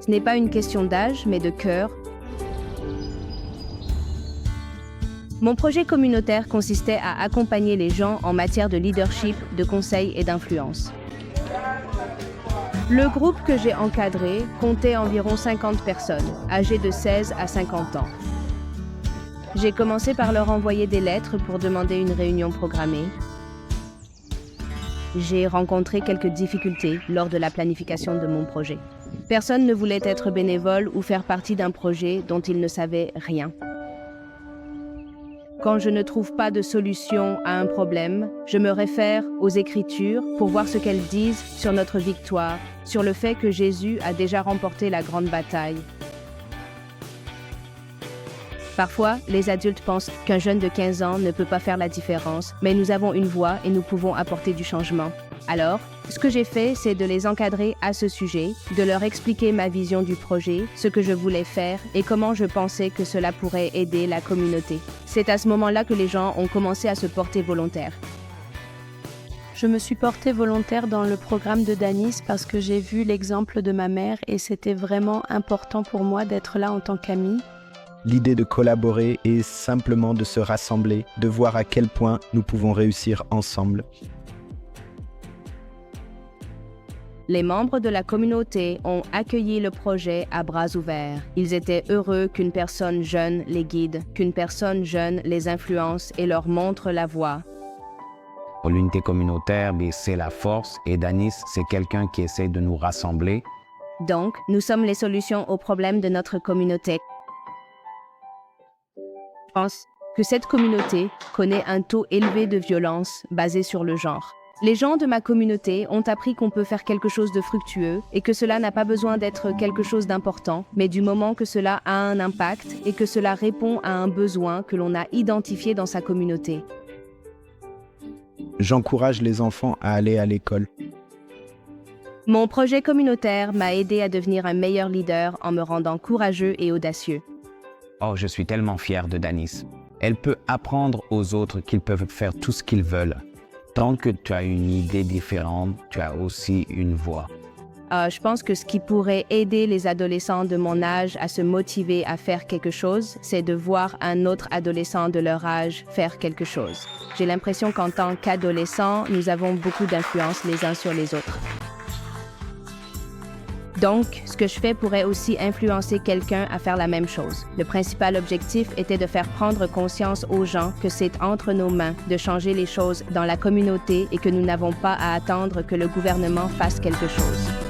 Ce n'est pas une question d'âge, mais de cœur. Mon projet communautaire consistait à accompagner les gens en matière de leadership, de conseil et d'influence. Le groupe que j'ai encadré comptait environ 50 personnes, âgées de 16 à 50 ans. J'ai commencé par leur envoyer des lettres pour demander une réunion programmée. J'ai rencontré quelques difficultés lors de la planification de mon projet. Personne ne voulait être bénévole ou faire partie d'un projet dont il ne savait rien. Quand je ne trouve pas de solution à un problème, je me réfère aux Écritures pour voir ce qu'elles disent sur notre victoire, sur le fait que Jésus a déjà remporté la grande bataille. Parfois, les adultes pensent qu'un jeune de 15 ans ne peut pas faire la différence, mais nous avons une voix et nous pouvons apporter du changement. Alors, ce que j'ai fait, c'est de les encadrer à ce sujet, de leur expliquer ma vision du projet, ce que je voulais faire et comment je pensais que cela pourrait aider la communauté. C'est à ce moment-là que les gens ont commencé à se porter volontaires. Je me suis portée volontaire dans le programme de Danis parce que j'ai vu l'exemple de ma mère et c'était vraiment important pour moi d'être là en tant qu'amie. L'idée de collaborer est simplement de se rassembler, de voir à quel point nous pouvons réussir ensemble. Les membres de la communauté ont accueilli le projet à bras ouverts. Ils étaient heureux qu'une personne jeune les guide, qu'une personne jeune les influence et leur montre la voie. L'unité communautaire, c'est la force et Danis, c'est quelqu'un qui essaie de nous rassembler. Donc, nous sommes les solutions aux problèmes de notre communauté. Je pense que cette communauté connaît un taux élevé de violence basé sur le genre. Les gens de ma communauté ont appris qu'on peut faire quelque chose de fructueux et que cela n'a pas besoin d'être quelque chose d'important, mais du moment que cela a un impact et que cela répond à un besoin que l'on a identifié dans sa communauté. J'encourage les enfants à aller à l'école. Mon projet communautaire m'a aidé à devenir un meilleur leader en me rendant courageux et audacieux. Oh, je suis tellement fier de Danis. Elle peut apprendre aux autres qu'ils peuvent faire tout ce qu'ils veulent. Tant que tu as une idée différente, tu as aussi une voix. Je pense que ce qui pourrait aider les adolescents de mon âge à se motiver à faire quelque chose, c'est de voir un autre adolescent de leur âge faire quelque chose. J'ai l'impression qu'en tant qu'adolescents, nous avons beaucoup d'influence les uns sur les autres. Donc, ce que je fais pourrait aussi influencer quelqu'un à faire la même chose. Le principal objectif était de faire prendre conscience aux gens que c'est entre nos mains de changer les choses dans la communauté et que nous n'avons pas à attendre que le gouvernement fasse quelque chose.